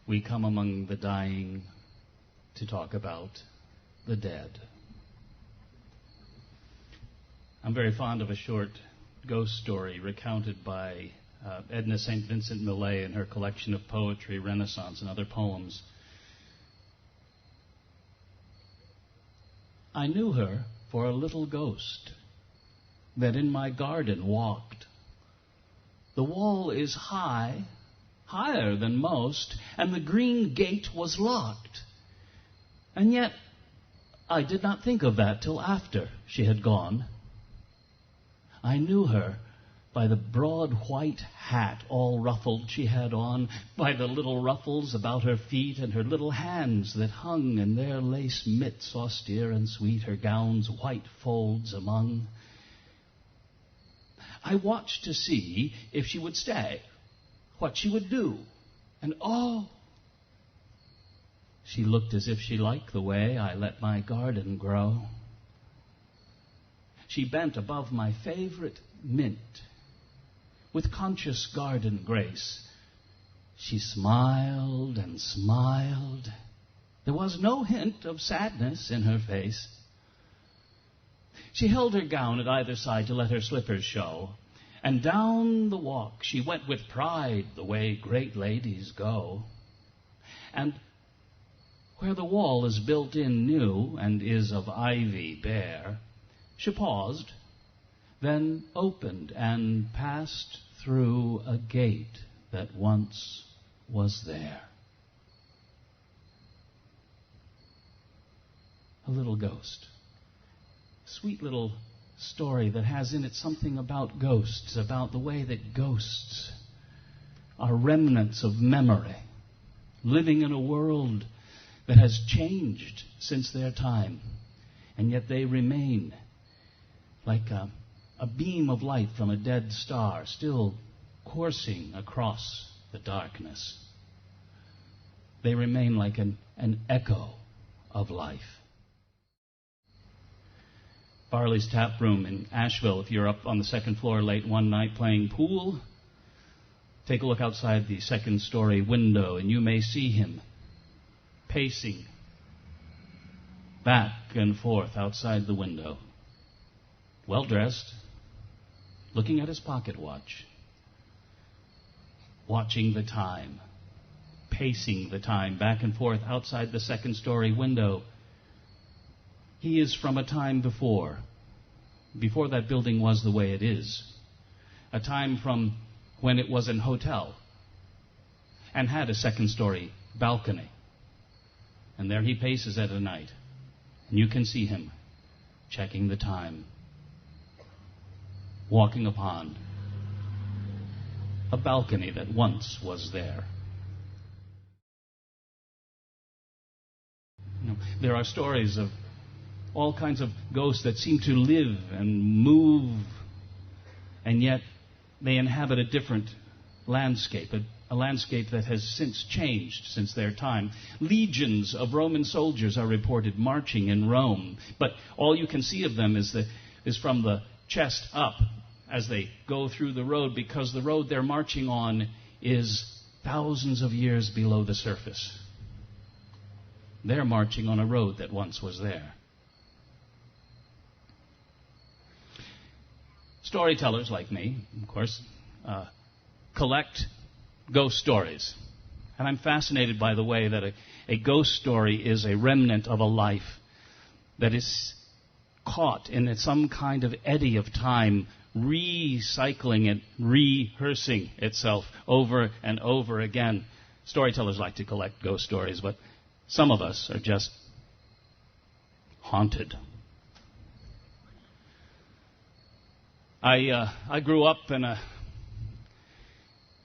we come among the dying to talk about the dead. I'm very fond of a short ghost story recounted by Edna St. Vincent Millay in her collection of poetry, Renaissance, and other poems. I knew her for a little ghost that in my garden walked. The wall is high, higher than most, and the green gate was locked. And yet, I did not think of that till after she had gone. I knew her by the broad white hat all ruffled she had on, by the little ruffles about her feet, and her little hands that hung in their lace mitts austere and sweet, her gown's white folds among. I watched to see if she would stay, what she would do, and oh, she looked as if she liked the way I let my garden grow. She bent above my favorite mint with conscious garden grace. She smiled and smiled. There was no hint of sadness in her face. She held her gown at either side to let her slippers show, and down the walk she went with pride the way great ladies go. And where the wall is built in new and is of ivy bare, she paused, then opened and passed through a gate that once was there. A little ghost. Sweet little story that has in it something about ghosts, about the way that ghosts are remnants of memory, living in a world that has changed since their time, and yet they remain like a beam of light from a dead star, still coursing across the darkness. They remain like an echo of life. Barley's Tap Room in Asheville, if you're up on the second floor late one night playing pool, take a look outside the second-story window, and you may see him pacing back and forth outside the window, well-dressed, looking at his pocket watch, watching the time, pacing the time back and forth outside the second-story window. He is from a time before that building was the way it is, a time from when it was an hotel and had a second-story balcony. And there he paces at night, and you can see him checking the time, walking upon a balcony that once was there. There are stories of all kinds of ghosts that seem to live and move, and yet they inhabit a different landscape, a landscape that has since changed since their time. Legions of Roman soldiers are reported marching in Rome, but all you can see of them is from the chest up as they go through the road, because the road they're marching on is thousands of years below the surface. They're marching on a road that once was there. Storytellers like me, of course, collect ghost stories. And I'm fascinated by the way that a ghost story is a remnant of a life that is caught in some kind of eddy of time, recycling it, rehearsing itself over and over again. Storytellers like to collect ghost stories, but some of us are just haunted. I grew up in a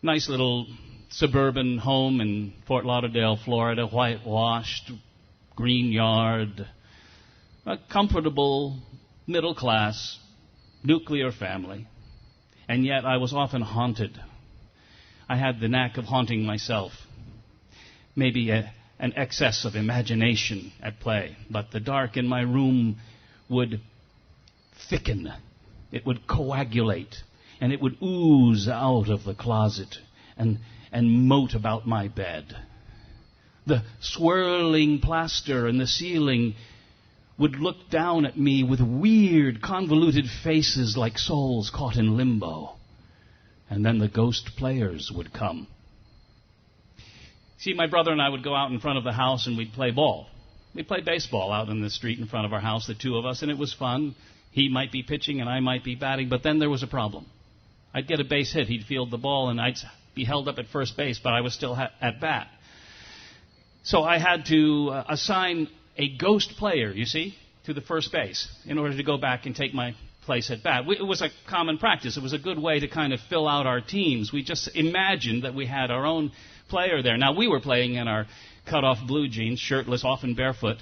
nice little suburban home in Fort Lauderdale, Florida, whitewashed, green yard, a comfortable, middle-class, nuclear family. And yet I was often haunted. I had the knack of haunting myself. Maybe an excess of imagination at play, but the dark in my room would thicken. It would coagulate, and it would ooze out of the closet and moat about my bed. The swirling plaster in the ceiling would look down at me with weird, convoluted faces like souls caught in limbo. And then the ghost players would come. See, my brother and I would go out in front of the house and we'd play ball. We'd play baseball out in the street in front of our house, the two of us, and it was fun. He might be pitching and I might be batting, but then there was a problem. I'd get a base hit, he'd field the ball, and I'd be held up at first base, but I was still at bat. So I had to assign a ghost player, you see, to the first base in order to go back and take my place at bat. It was a common practice. It was a good way to kind of fill out our teams. We just imagined that we had our own player there. Now, we were playing in our cut-off blue jeans, shirtless, often barefoot,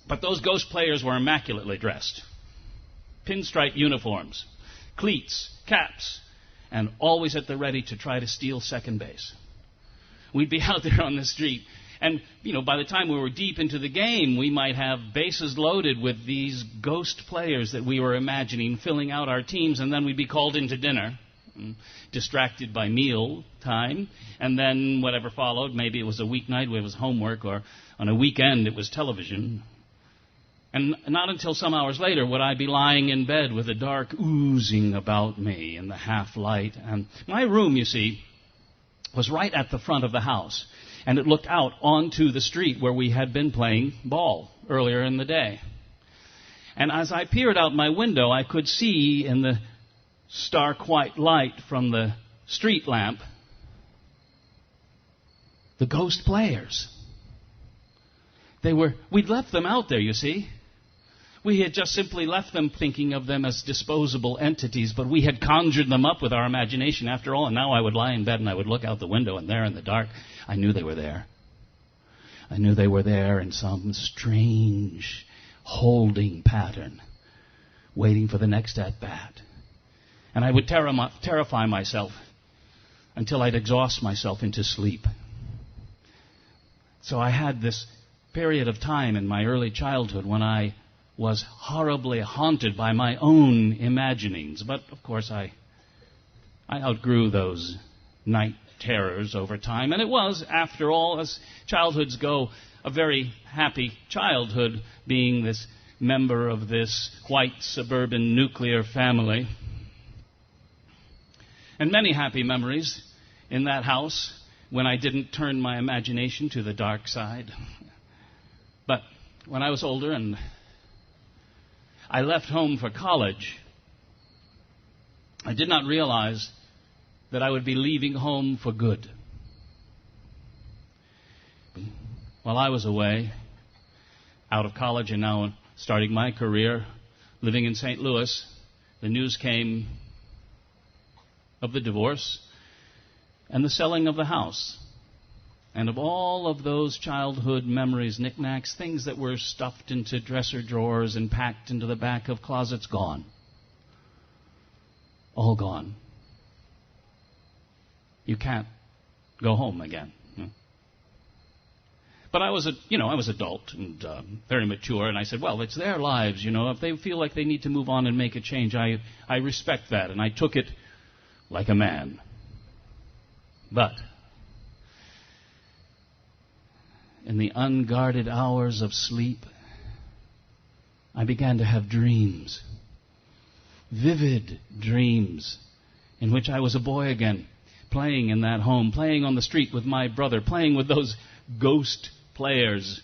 but those ghost players were immaculately dressed. Pinstripe uniforms, cleats, caps, and always at the ready to try to steal second base. We'd be out there on the street, and, by the time we were deep into the game, we might have bases loaded with these ghost players that we were imagining filling out our teams, and then we'd be called into dinner, distracted by meal time, and then whatever followed, maybe it was a weeknight, it was homework, or on a weekend it was television. And not until some hours later would I be lying in bed with the dark oozing about me in the half-light. And my room, you see, was right at the front of the house, and it looked out onto the street where we had been playing ball earlier in the day. And as I peered out my window, I could see in the stark white light from the street lamp the ghost players. We'd left them out there, you see. We had just simply left them thinking of them as disposable entities, but we had conjured them up with our imagination after all, and now I would lie in bed and I would look out the window, and there in the dark, I knew they were there. I knew they were there in some strange holding pattern, waiting for the next at-bat. And I would terrify myself until I'd exhaust myself into sleep. So I had this period of time in my early childhood when I was horribly haunted by my own imaginings. But, of course, I outgrew those night terrors over time. And it was, after all, as childhoods go, a very happy childhood, being this member of this white suburban nuclear family. And many happy memories in that house when I didn't turn my imagination to the dark side. But when I was older and I left home for college, I did not realize that I would be leaving home for good. While I was away, out of college and now starting my career, living in St. Louis, the news came of the divorce and the selling of the house. And of all of those childhood memories, knickknacks, things that were stuffed into dresser drawers and packed into the back of closets, gone. All gone. You can't go home again. But I was adult and very mature, and I said, well, it's their lives, If they feel like they need to move on and make a change, I respect that, and I took it like a man. But in the unguarded hours of sleep, I began to have dreams, vivid dreams, in which I was a boy again, playing in that home, playing on the street with my brother, playing with those ghost players,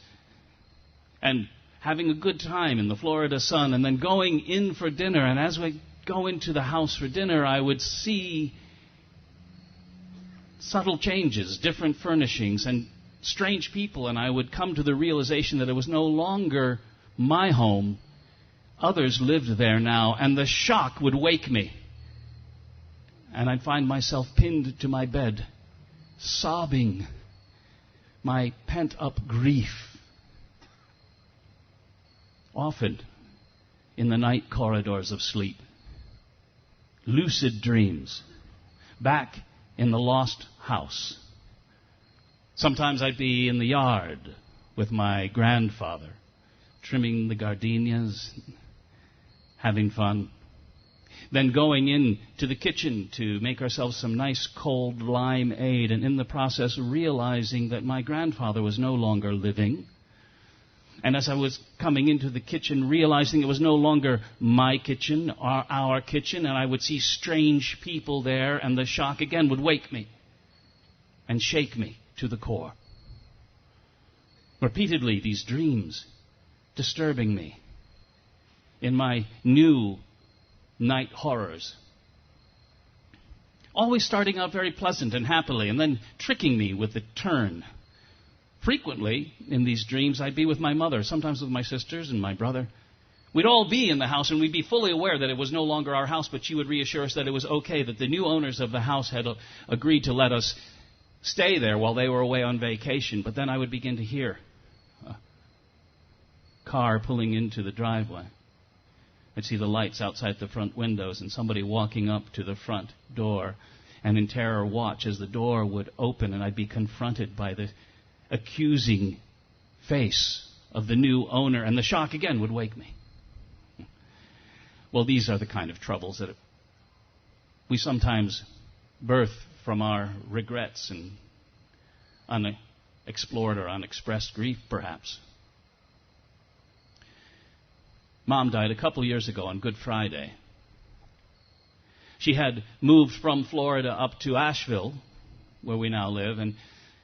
and having a good time in the Florida sun, and then going in for dinner. And as we go into the house for dinner, I would see subtle changes, different furnishings, and strange people, and I would come to the realization that it was no longer my home. Others lived there now, and the shock would wake me. And I'd find myself pinned to my bed, sobbing my pent-up grief. Often in the night corridors of sleep. Lucid dreams, back in the lost house. Sometimes I'd be in the yard with my grandfather, trimming the gardenias, having fun. then going in to the kitchen to make ourselves some nice cold limeade, and in the process realizing that my grandfather was no longer living. And as I was coming into the kitchen, realizing it was no longer my kitchen or our kitchen, and I would see strange people there, and the shock again would wake me and shake me to the core. Repeatedly, these dreams disturbing me in my new night horrors. Always starting out very pleasant and happily, and then tricking me with the turn. Frequently, in these dreams, I'd be with my mother, sometimes with my sisters and my brother. We'd all be in the house, and we'd be fully aware that it was no longer our house, but she would reassure us that it was okay, that the new owners of the house had agreed to let us stay there while they were away on vacation. But then I would begin to hear a car pulling into the driveway. I'd see the lights outside the front windows and somebody walking up to the front door, and in terror watch as the door would open, and I'd be confronted by the accusing face of the new owner, and the shock again would wake me. Well, these are the kind of troubles that we sometimes birth from our regrets and unexplored or unexpressed grief, perhaps. Mom died a couple years ago on Good Friday. She had moved from Florida up to Asheville, where we now live, and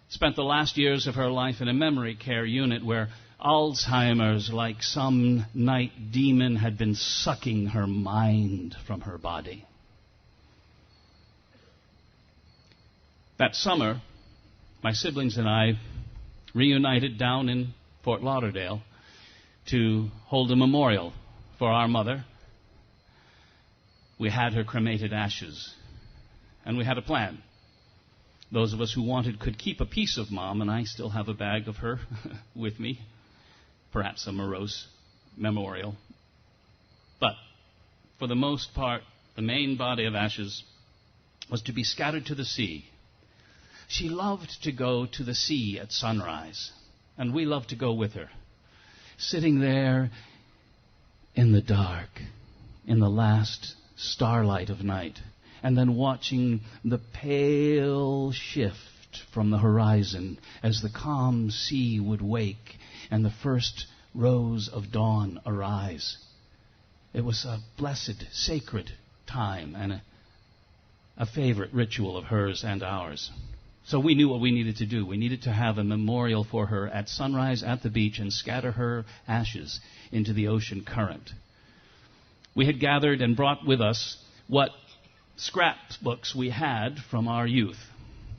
spent the last years of her life in a memory care unit where Alzheimer's, like some night demon, had been sucking her mind from her body. That summer, my siblings and I reunited down in Fort Lauderdale to hold a memorial for our mother. We had her cremated ashes, and we had a plan. Those of us who wanted could keep a piece of Mom, and I still have a bag of her with me, perhaps a morose memorial. But for the most part, the main body of ashes was to be scattered to the sea. She loved to go to the sea at sunrise, and we loved to go with her. Sitting there in the dark, in the last starlight of night, and then watching the pale shift from the horizon as the calm sea would wake and the first rose of dawn arise. It was a blessed, sacred time and a favorite ritual of hers and ours. So we knew what we needed to do. We needed to have a memorial for her at sunrise at the beach and scatter her ashes into the ocean current. We had gathered and brought with us what scrapbooks we had from our youth.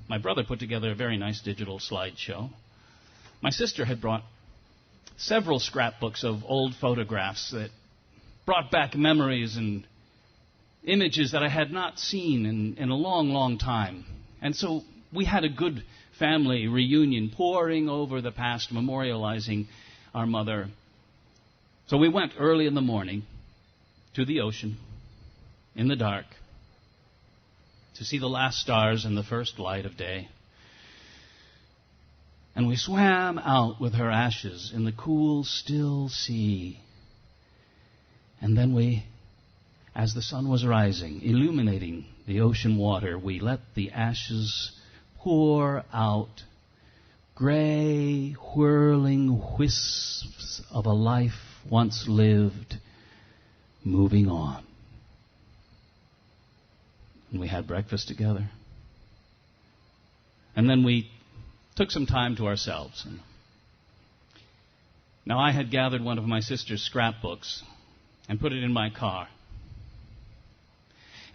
My brother put together a very nice digital slideshow. My sister had brought several scrapbooks of old photographs that brought back memories and images that I had not seen in a long, long time. And so we had a good family reunion, poring over the past, memorializing our mother. So we went early in the morning to the ocean, in the dark, to see the last stars and the first light of day. And we swam out with her ashes in the cool, still sea. And then we, as the sun was rising, illuminating the ocean water, we let the ashes pour out, gray, whirling wisps of a life once lived, moving on. And we had breakfast together. And then we took some time to ourselves. Now, I had gathered one of my sister's scrapbooks and put it in my car.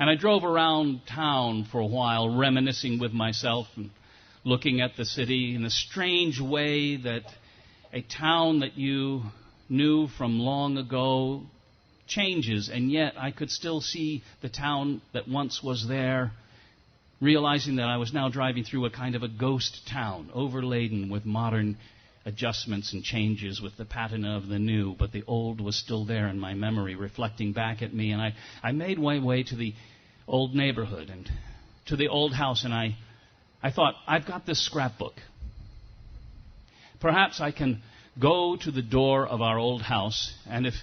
And I drove around town for a while, reminiscing with myself and looking at the city in a strange way that a town that you knew from long ago changes, and yet I could still see the town that once was there, realizing that I was now driving through a kind of a ghost town, overladen with modern adjustments and changes with the patina of the new, but the old was still there in my memory, reflecting back at me. And I made my way to the old neighborhood and to the old house, and I thought, I've got this scrapbook. Perhaps I can go to the door of our old house, and if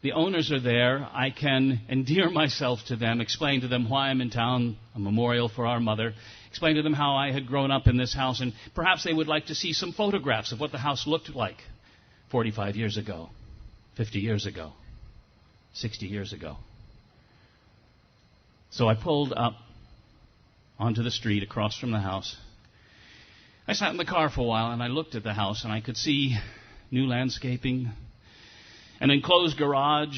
The owners are there. I can endear myself to them, explain to them why I'm in town, a memorial for our mother, explain to them how I had grown up in this house, and perhaps they would like to see some photographs of what the house looked like 45 years ago, 50 years ago, 60 years ago. So I pulled up onto the street across from the house. I sat in the car for a while, and I looked at the house, and I could see new landscaping, an enclosed garage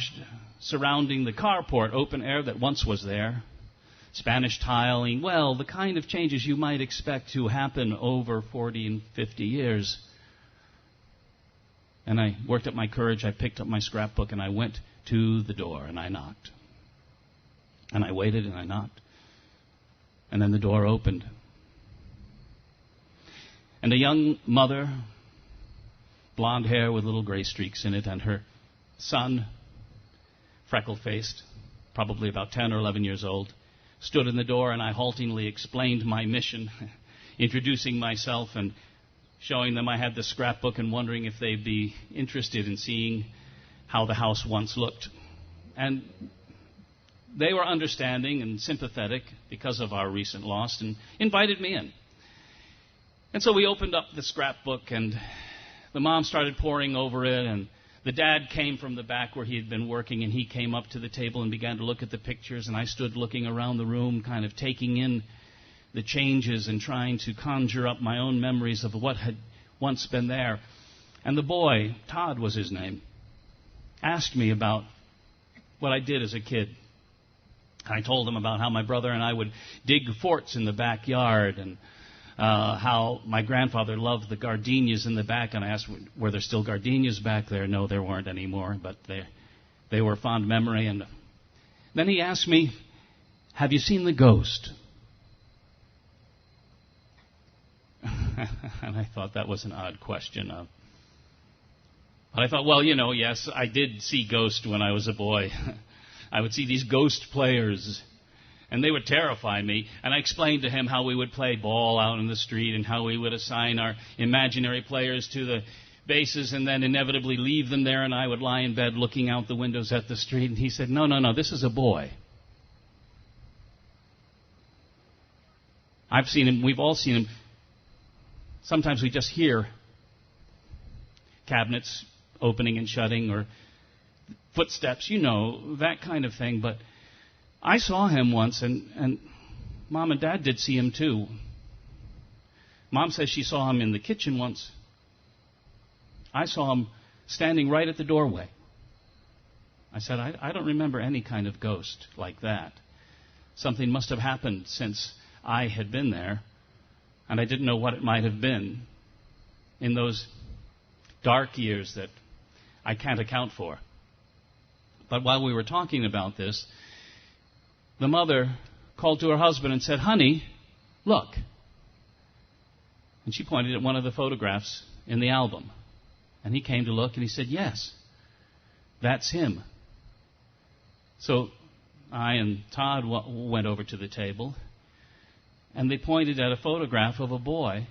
surrounding the carport, open air that once was there, Spanish tiling, well, the kind of changes you might expect to happen over 40 and 50 years. And I worked up my courage, I picked up my scrapbook, and I went to the door, and I knocked. And I waited, and I knocked. And then the door opened. And a young mother, blonde hair with little gray streaks in it, and her son, freckle-faced, probably about 10 or 11 years old, stood in the door, and I haltingly explained my mission, introducing myself and showing them I had the scrapbook and wondering if they'd be interested in seeing how the house once looked. And they were understanding and sympathetic because of our recent loss and invited me in. And so we opened up the scrapbook, and the mom started poring over it, and the dad came from the back where he had been working, and he came up to the table and began to look at the pictures, and I stood looking around the room, kind of taking in the changes and trying to conjure up my own memories of what had once been there. And the boy, Todd was his name, asked me about what I did as a kid. I told him about how my brother and I would dig forts in the backyard, and how my grandfather loved the gardenias in the back, and I asked, were there still gardenias back there? No, there weren't anymore, but they were a fond memory. And then he asked me, have you seen the ghost? And I thought that was an odd question. But I thought, well, yes, I did see ghosts when I was a boy. I would see these ghost players, and they would terrify me. And I explained to him how we would play ball out in the street and how we would assign our imaginary players to the bases and then inevitably leave them there, and I would lie in bed looking out the windows at the street. And he said, no, this is a boy. I've seen him. We've all seen him. Sometimes we just hear cabinets opening and shutting or footsteps, that kind of thing. But I saw him once, and Mom and Dad did see him too. Mom says she saw him in the kitchen once. I saw him standing right at the doorway. I said, I don't remember any kind of ghost like that. Something must have happened since I had been there, and I didn't know what it might have been in those dark years that I can't account for. But while we were talking about this, the mother called to her husband and said, honey, look. And she pointed at one of the photographs in the album. And he came to look, and he said, yes, that's him. So I and Todd went over to the table, and they pointed at a photograph of a boy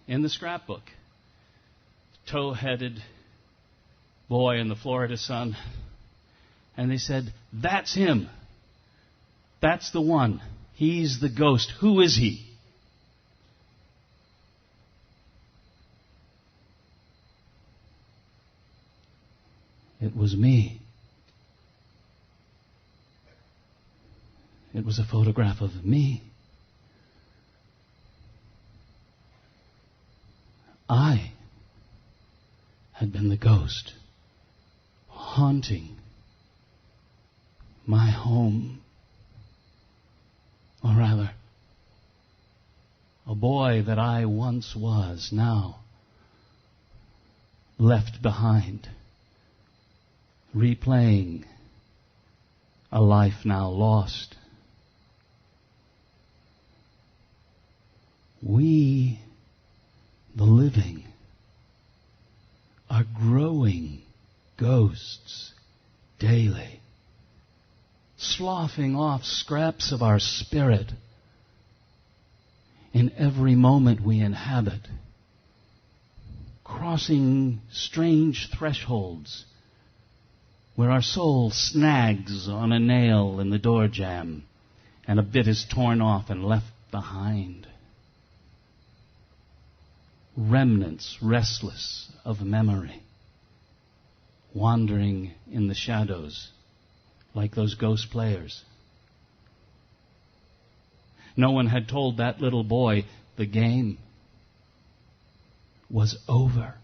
in the scrapbook. Tow-headed boy in the Florida sun. And they said, that's him. That's the one. He's the ghost. Who is he? It was me. It was a photograph of me. I had been the ghost haunting my home. Or rather, a boy that I once was, now left behind, replaying a life now lost. We, the living, are growing ghosts daily, sloughing off scraps of our spirit in every moment we inhabit, crossing strange thresholds where our soul snags on a nail in the door jamb and a bit is torn off and left behind. Remnants restless of memory, wandering in the shadows like those ghost players. No one had told that little boy the game was over.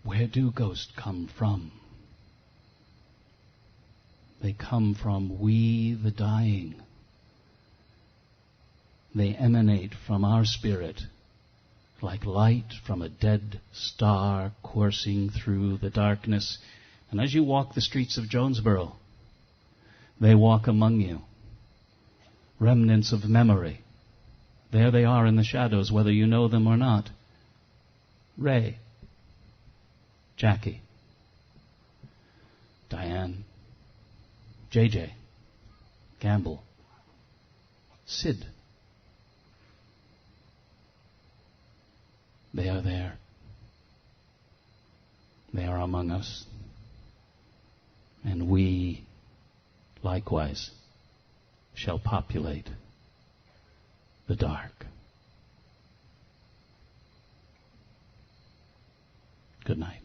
Where do ghosts come from? They come from we the dying. They emanate from our spirit like light from a dead star coursing through the darkness. And as you walk the streets of Jonesboro, they walk among you. Remnants of memory. There they are in the shadows, whether you know them or not. Ray, Jackie, Diane, JJ, Gamble, Sid. They are there. They are among us. And we, likewise, shall populate the dark. Good night.